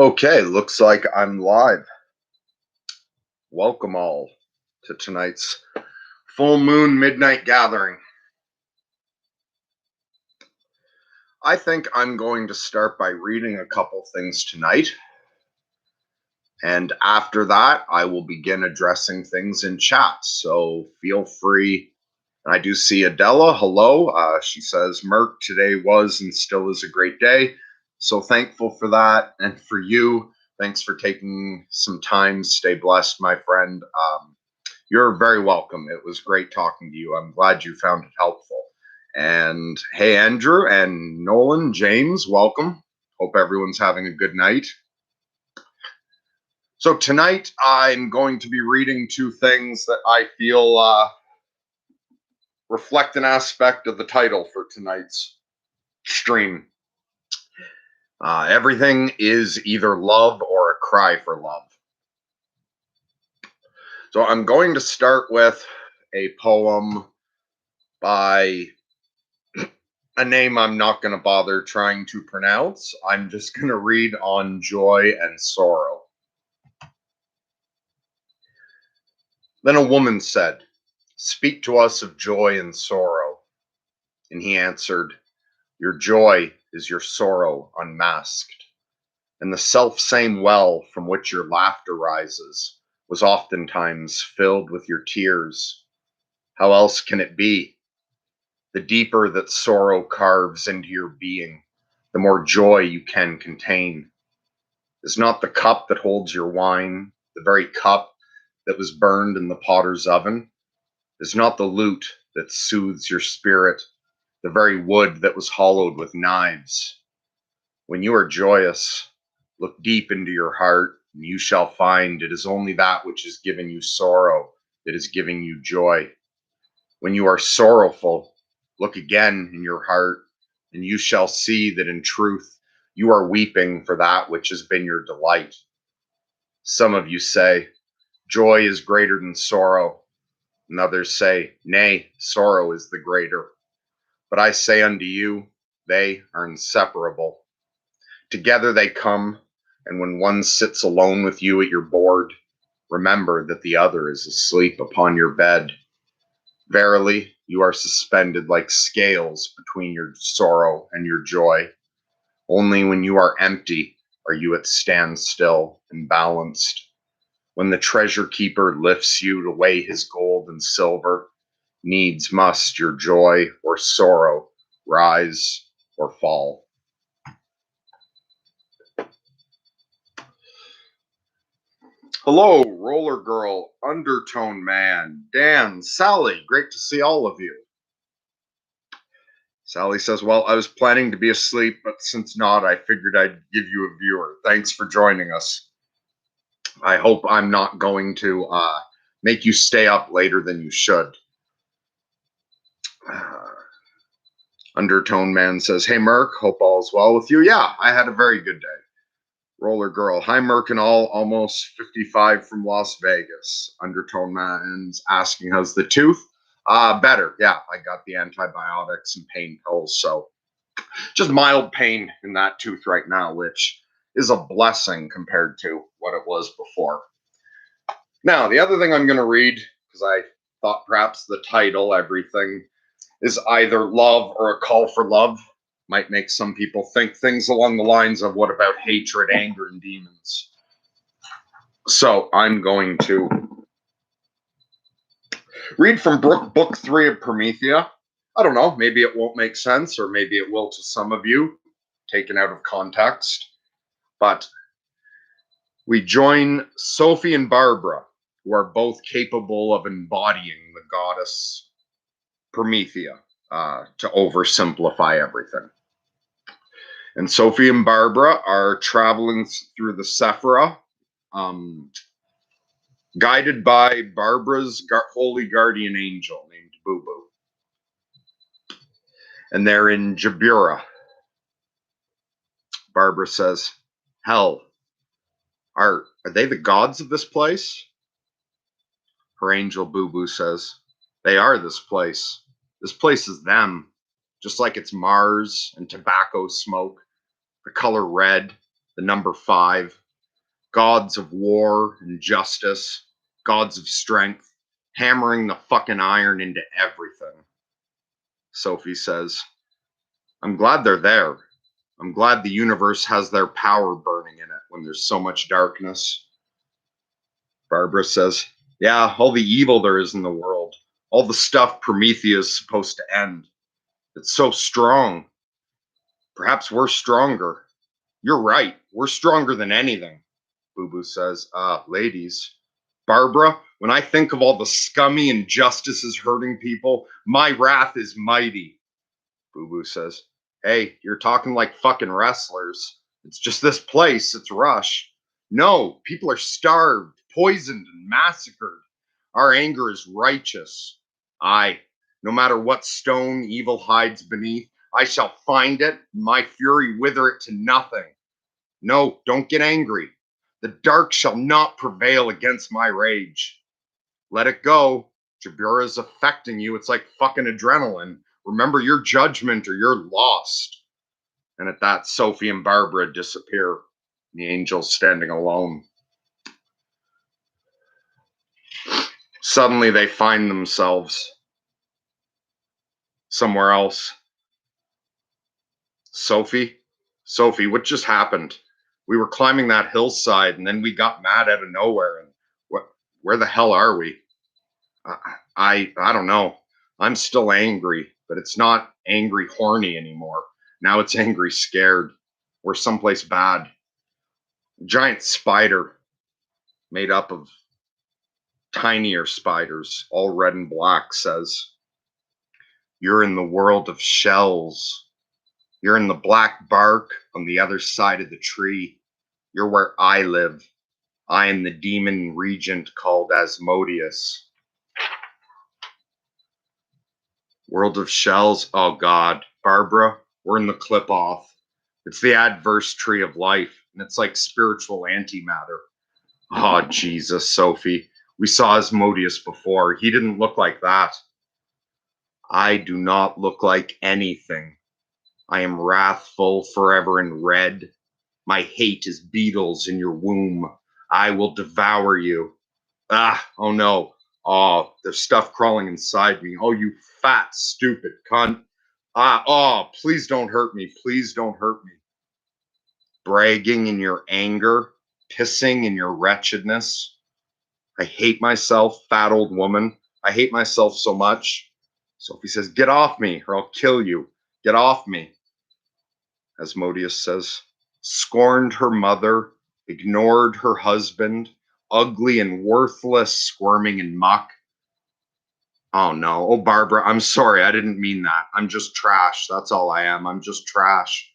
Okay, looks like I'm live. Welcome all to tonight's full moon midnight gathering. I think I'm going to start by reading a couple things tonight. And after that, I will begin addressing things in chat. So feel free. I do see Adela. Hello. She says, Merc, today was and still is a great day. So thankful for that. And for you, thanks for taking some time. Stay blessed, my friend. You're very welcome. It was great talking to you. I'm glad you found it helpful. And hey, Andrew and Nolan, James, welcome. Hope everyone's having a good night. So tonight I'm going to be reading two things that I feel reflect an aspect of the title for tonight's stream. Everything is either love or a cry for love. So I'm going to start with a poem by a name I'm not going to bother trying to pronounce. I'm just going to read on joy and sorrow. Then a woman said, "Speak to us of joy and sorrow." And he answered, "Your joy is your sorrow unmasked. And the self-same well from which your laughter rises was oftentimes filled with your tears. How else can it be? The deeper that sorrow carves into your being, the more joy you can contain. Is not the cup that holds your wine the very cup that was burned in the potter's oven? Is not the lute that soothes your spirit the very wood that was hollowed with knives? When you are joyous, look deep into your heart, and you shall find it is only that which is giving you sorrow that is giving you joy. When you are sorrowful, look again in your heart, and you shall see that in truth you are weeping for that which has been your delight. Some of you say, joy is greater than sorrow, and others say, nay, sorrow is the greater. But I say unto you, they are inseparable. Together they come, and when one sits alone with you at your board, remember that the other is asleep upon your bed. Verily, you are suspended like scales between your sorrow and your joy. Only when you are empty are you at standstill and balanced. When the treasure keeper lifts you to weigh his gold and silver, needs must your joy or sorrow rise or fall. Hello, Roller Girl, Undertone Man, Dan, Sally, great to see all of you. Sally says, well, I was planning to be asleep, but since not, I figured I'd give you a viewer. Thanks for joining us. I hope I'm not going to make you stay up later than you should. Undertone Man says, hey, Merc, hope all's well with you. Yeah, I had a very good day. Roller Girl, hi, Merc and all, almost 55 from Las Vegas. Undertone Man's asking, how's the tooth? Better. Yeah, I got the antibiotics and pain pills, so just mild pain in that tooth right now, which is a blessing compared to what it was before. Now, the other thing I'm going to read, because I thought perhaps the title, everything, is either love or a call for love, might make some people think things along the lines of what about hatred, anger, and demons. So I'm going to read from book 3 of Promethea. I don't know, maybe it won't make sense, or maybe it will to some of you, taken out of context. But we join Sophie and Barbara, who are both capable of embodying the goddess Promethea, to oversimplify everything. And Sophie and Barbara are traveling through the Sephira, guided by Barbara's holy guardian angel named Boo Boo. And they're in Jabura. Barbara says, hell, are they the gods of this place? Her angel Boo Boo says, they are this place. This place is them, just like it's Mars and tobacco smoke, the color red, the number 5, gods of war and justice, gods of strength, hammering the fucking iron into everything. Sophie says, I'm glad they're there. I'm glad the universe has their power burning in it when there's so much darkness. Barbara says, yeah, all the evil there is in the world, all the stuff Prometheus is supposed to end. It's so strong. Perhaps we're stronger. You're right. We're stronger than anything. Boo Boo says, ladies. Barbara, when I think of all the scummy injustices hurting people, my wrath is mighty. Boo Boo says, hey, you're talking like fucking wrestlers. It's just this place. It's Rush. No, people are starved, poisoned, and massacred. Our anger is righteous. Aye, no matter what stone evil hides beneath, I shall find it, and my fury wither it to nothing. No, don't get angry. The dark shall not prevail against my rage. Let it go. Jabura's affecting you. It's like fucking adrenaline. Remember your judgment or you're lost. And at that, Sophie and Barbara disappear. The angels standing alone. Suddenly they find themselves somewhere else. Sophie, what just happened? We were climbing that hillside and then we got mad out of nowhere. And where the hell are we? I don't know. I'm still angry, but it's not angry horny anymore. Now it's angry scared. We're someplace bad. A giant spider made up of tinier spiders, all red and black, says, you're in the world of shells. You're in the black bark on the other side of the tree. You're where I live. I am the demon regent called Asmodeus. World of shells. Oh God, Barbara, we're in the clip off. It's the adverse tree of life, and it's like spiritual antimatter. Oh Jesus, Sophie, we saw Asmodeus before. He didn't look like that. I do not look like anything. I am wrathful, forever in red. My hate is beetles in your womb. I will devour you. Oh no. Oh, there's stuff crawling inside me. Oh, you fat, stupid cunt. Please don't hurt me. Please don't hurt me. Bragging in your anger, pissing in your wretchedness. I hate myself, fat old woman. I hate myself so much. Sophie says, get off me or I'll kill you. Get off me. Asmodeus says, scorned her mother, ignored her husband, ugly and worthless, squirming in muck. Oh no. Oh, Barbara, I'm sorry. I didn't mean that. I'm just trash. That's all I am. I'm just trash.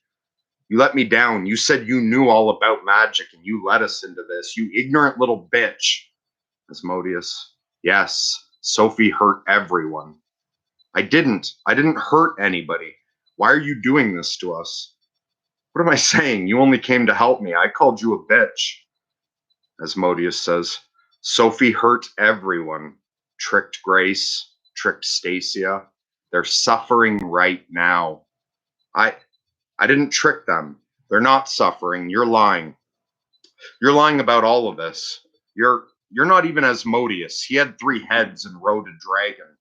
You let me down. You said you knew all about magic and you led us into this. You ignorant little bitch. Asmodeus. Yes, Sophie hurt everyone. I didn't hurt anybody. Why are you doing this to us? What am I saying? You only came to help me. I called you a bitch. Asmodeus says, Sophie hurt everyone. Tricked Grace, tricked Stacia. They're suffering right now. I didn't trick them. They're not suffering. You're lying. You're lying about all of this. You're not even Asmodeus. He had 3 heads and rode a dragon.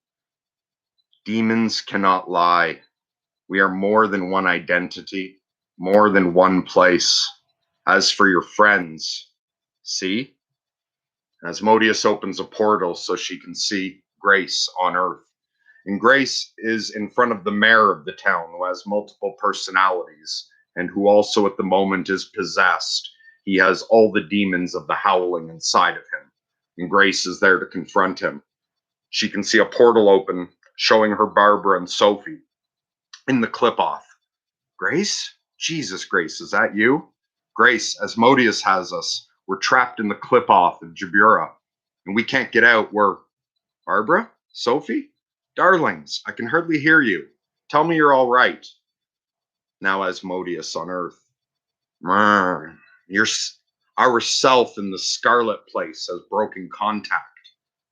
Demons cannot lie. We are more than one identity, more than one place. As for your friends, see? Asmodeus opens a portal so she can see Grace on Earth. And Grace is in front of the mayor of the town who has multiple personalities and who also at the moment is possessed. He has all the demons of the howling inside of him. And Grace is there to confront him. She can see a portal open showing her Barbara and Sophie in the clip-off. Grace? Jesus, Grace, is that you? Grace, Asmodeus has us. We're trapped in the clip-off of Jabura, and we can't get out. We're... Barbara? Sophie? Darlings, I can hardly hear you. Tell me you're all right. Now Asmodeus on Earth. Our self in the Scarlet Place has broken contact.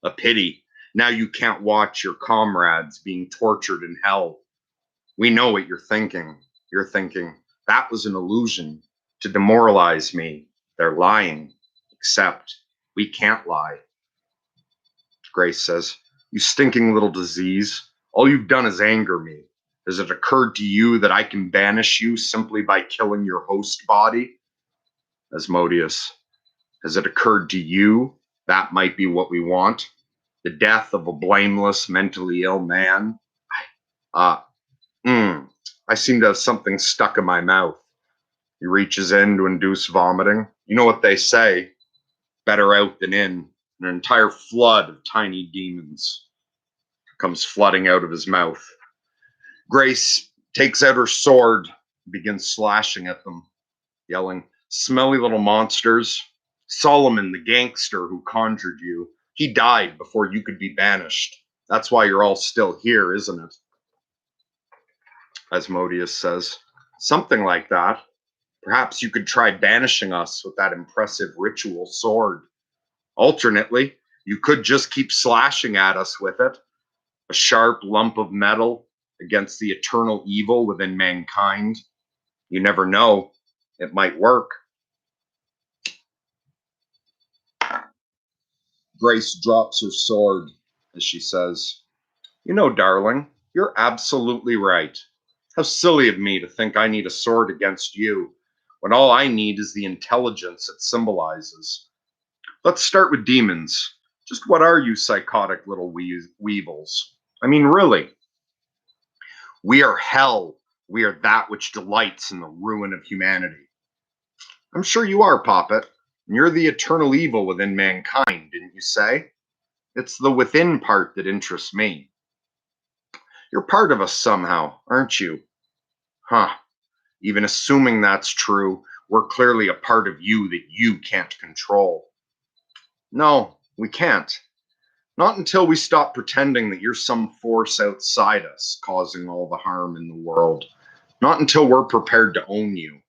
A pity. Now you can't watch your comrades being tortured in hell. We know what you're thinking. You're thinking, that was an illusion. to demoralize me. They're lying, except we can't lie. Grace says, "You stinking little disease. All you've done is anger me. Has it occurred to you that I can banish you simply by killing your host body?" Asmodeus, has it occurred to you that might be what we want? The death of a blameless, mentally ill man? Ah, I seem to have something stuck in my mouth. He reaches in to induce vomiting. You know what they say, better out than in. An entire flood of tiny demons comes flooding out of his mouth. Grace takes out her sword and begins slashing at them, yelling, "Smelly little monsters. Solomon, the gangster who conjured you, he died before you could be banished. That's why you're all still here, isn't it?" Asmodeus says, "Something like that. Perhaps you could try banishing us with that impressive ritual sword. Alternately, you could just keep slashing at us with it, a sharp lump of metal against the eternal evil within mankind. You never know, it might work." Grace drops her sword as she says, "You know, darling, you're absolutely right. How silly of me to think I need a sword against you, when all I need is the intelligence it symbolizes. Let's start with demons. Just what are you psychotic little weevils? I mean, really, we are hell. We are that which delights in the ruin of humanity. I'm sure you are, Poppet. And you're the eternal evil within mankind, didn't you say? It's the within part that interests me. You're part of us somehow, aren't you? Huh. Even assuming that's true, we're clearly a part of you that you can't control. No, we can't. Not until we stop pretending that you're some force outside us causing all the harm in the world. Not until we're prepared to own you."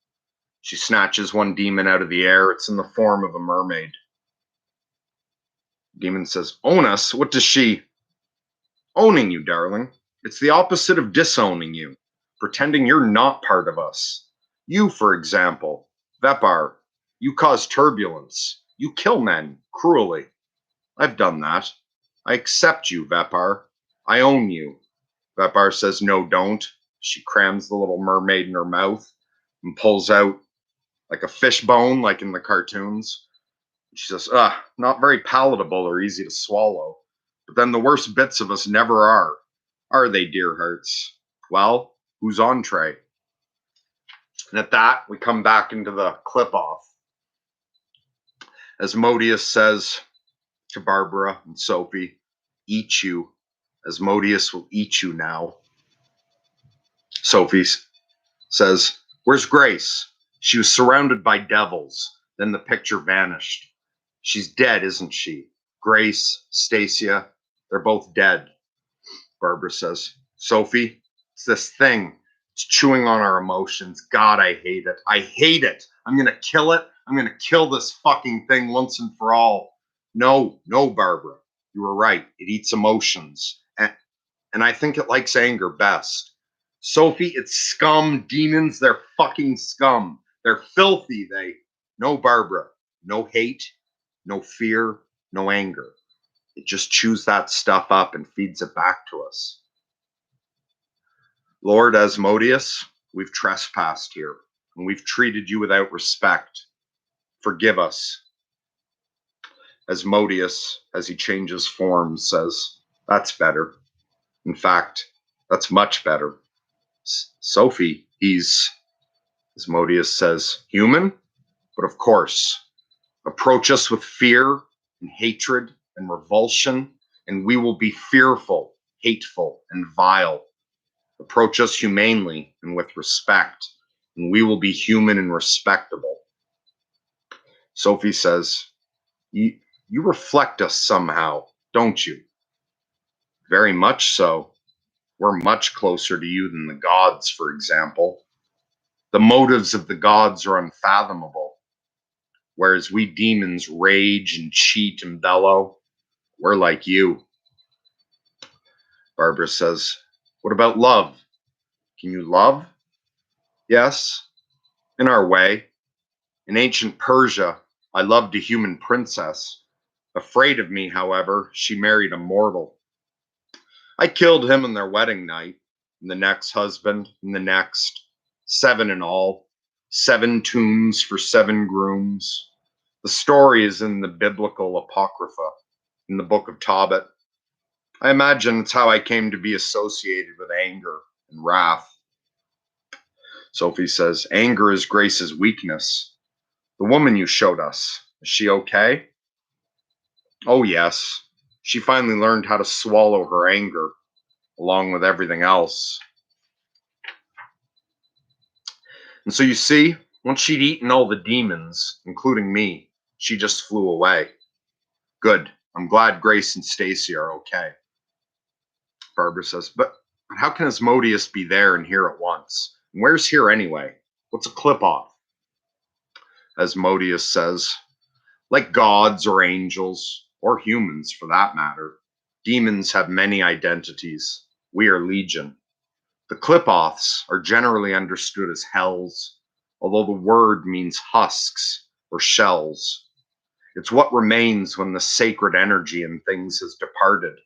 She snatches one demon out of the air. It's in the form of a mermaid. Demon says, "Own us? What does she?" "Owning you, darling. It's the opposite of disowning you. Pretending you're not part of us. You, for example, Vepar, you cause turbulence. You kill men cruelly. I've done that. I accept you, Vepar. I own you." Vepar says, "No, don't." She crams the little mermaid in her mouth and pulls out like a fish bone, like in the cartoons. She says, not very palatable or easy to swallow. But then the worst bits of us never are they, dear hearts? Well, who's entree? And at that, we come back into the clip off. Asmodeus says to Barbara and Sophie, "Eat you. Asmodeus will eat you now." Sophie says, "Where's Grace? She was surrounded by devils." Then the picture vanished. "She's dead, isn't she? Grace, Stacia, they're both dead." Barbara says, "Sophie, it's this thing. It's chewing on our emotions. God, I hate it. I hate it. I'm going to kill it. I'm going to kill this fucking thing once and for all." "No, no, Barbara. You were right. It eats emotions. And I think it likes anger best. Sophie, it's scum. Demons, they're fucking scum. They're filthy. No, Barbara. No hate, no fear, no anger. It just chews that stuff up and feeds it back to us. Lord Asmodeus, we've trespassed here, and we've treated you without respect. Forgive us." Asmodeus, as he changes form, says, "That's better. In fact, that's much better. Sophie, he's," Asmodeus says, "human? But of course, approach us with fear and hatred and revulsion, and we will be fearful, hateful, and vile. Approach us humanely and with respect, and we will be human and respectable." Sophie says, You reflect us somehow, don't you?" "Very much so. We're much closer to you than the gods, for example. The motives of the gods are unfathomable. Whereas we demons rage and cheat and bellow, we're like you." Barbara says, "What about love? Can you love?" "Yes, in our way. In ancient Persia, I loved a human princess. Afraid of me, however, she married a mortal. I killed him on their wedding night, and the next husband, and the next, 7 in all, 7 tombs for 7 grooms. The story is in the biblical Apocrypha, in the book of Tobit. I imagine it's how I came to be associated with anger and wrath. Sophie says, anger is Grace's weakness. The woman you showed us, is she okay? Oh, yes. She finally learned how to swallow her anger, along with everything else. And so you see, once she'd eaten all the demons, including me, she just flew away. Good. I'm glad Grace and Stacy are okay. Barbara says, but how can Asmodeus be there and here at once? And where's here anyway? What's a clip-off? Asmodeus says, like gods or angels, or humans for that matter, demons have many identities. We are legion. The clip-offs are generally understood as hells, although the word means husks or shells. It's what remains when the sacred energy in things has departed.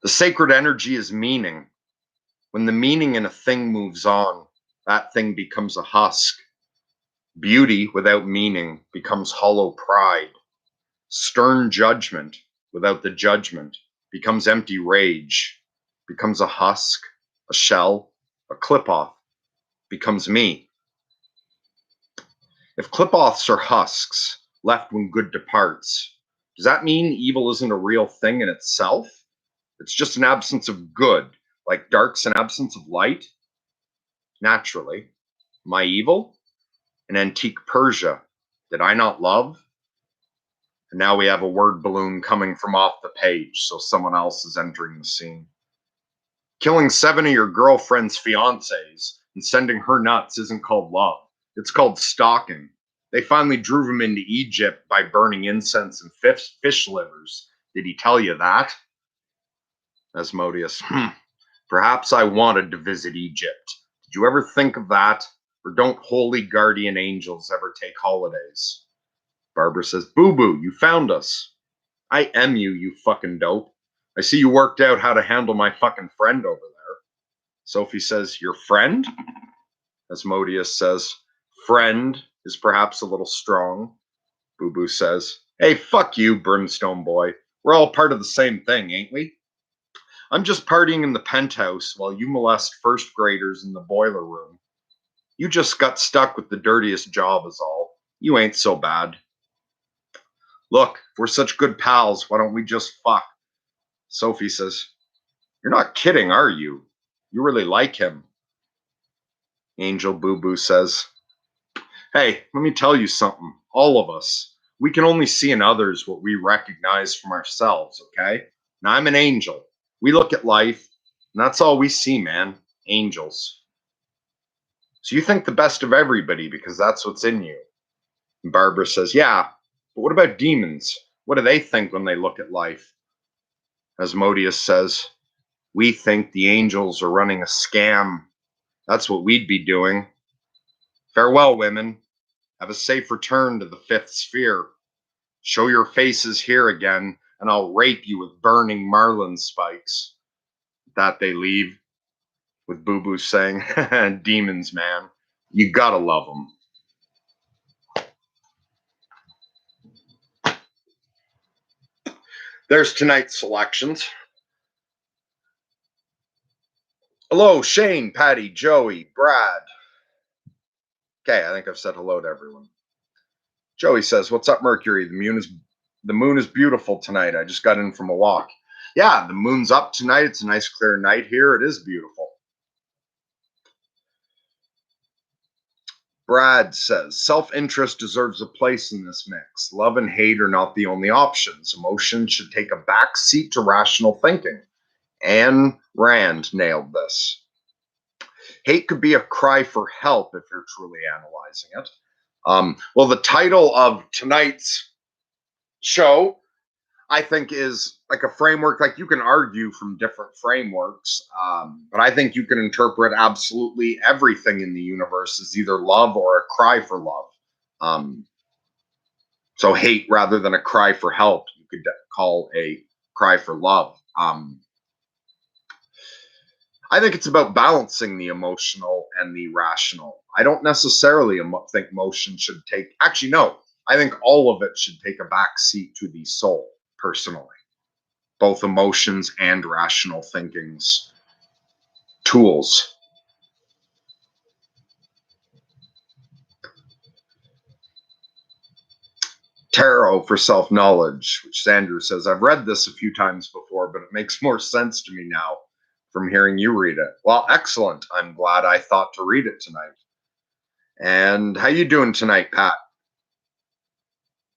The sacred energy is meaning. When the meaning in a thing moves on, that thing becomes a husk. Beauty without meaning becomes hollow pride. Stern judgment without the judgment becomes empty rage, becomes a husk, a shell, a clip-off, becomes me. If clip-offs are husks, left when good departs, does that mean evil isn't a real thing in itself? It's just an absence of good, like dark's an absence of light? Naturally. Am I evil? In antique Persia, did I not love? And now we have a word balloon coming from off the page, so someone else is entering the scene. Killing 7 of your girlfriend's fiancés and sending her nuts isn't called love. It's called stalking. They finally drove him into Egypt by burning incense and fish livers. Did he tell you that? Asmodeus, perhaps I wanted to visit Egypt. Did you ever think of that? Or don't holy guardian angels ever take holidays? Barbara says, Boo-boo, you found us. I am you, you fucking dope. I see you worked out how to handle my fucking friend over there. Sophie says, your friend? Asmodeus says, friend is perhaps a little strong. Boo-boo says, hey, fuck you, brimstone boy. We're all part of the same thing, ain't we? I'm just partying in the penthouse while you molest first graders in the boiler room. You just got stuck with the dirtiest job is all. You ain't so bad. Look, if we're such good pals, why don't we just fuck? Sophie says, you're not kidding, are you? You really like him. Angel Boo-boo says, hey, let me tell you something. All of us. We can only see in others what we recognize from ourselves, okay? Now, I'm an angel. We look at life, and that's all we see, man. Angels. So you think the best of everybody because that's what's in you. And Barbara says, yeah, but what about demons? What do they think when they look at life? Asmodeus says, we think the angels are running a scam. That's what we'd be doing. Farewell, women. Have a safe return to the 5th sphere. Show your faces here again, and I'll rape you with burning marlin spikes. That they leave, with Boo-boo saying, demons, man. You gotta love them. There's tonight's selections. Hello, Shane, Patty, Joey, Brad. Okay, I think I've said hello to everyone. Joey says, what's up, Mercury? The moon is beautiful tonight. I just got in from a walk. Yeah, the moon's up tonight. It's a nice clear night here. It is beautiful. Brad says, self-interest deserves a place in this mix. Love and hate are not the only options. Emotion should take a back seat to rational thinking. Ayn Rand nailed this. Hate could be a cry for help if you're truly analyzing it. Well, the title of tonight's show, I think is like a framework. Like you can argue from different frameworks, but I think you can interpret absolutely everything in the universe as either love or a cry for love. Um, so hate rather than a cry for help, you could call a cry for love. I think it's about balancing the emotional and the rational. I don't necessarily think motion should take, actually, no, I think all of it should take a back seat to the soul, personally. Both emotions and rational thinking's tools. Tarot for self knowledge, which Andrew says, I've read this a few times before, but it makes more sense to me now from hearing you read it. Well, excellent. I'm glad I thought to read it tonight. And how you doing tonight, Pat?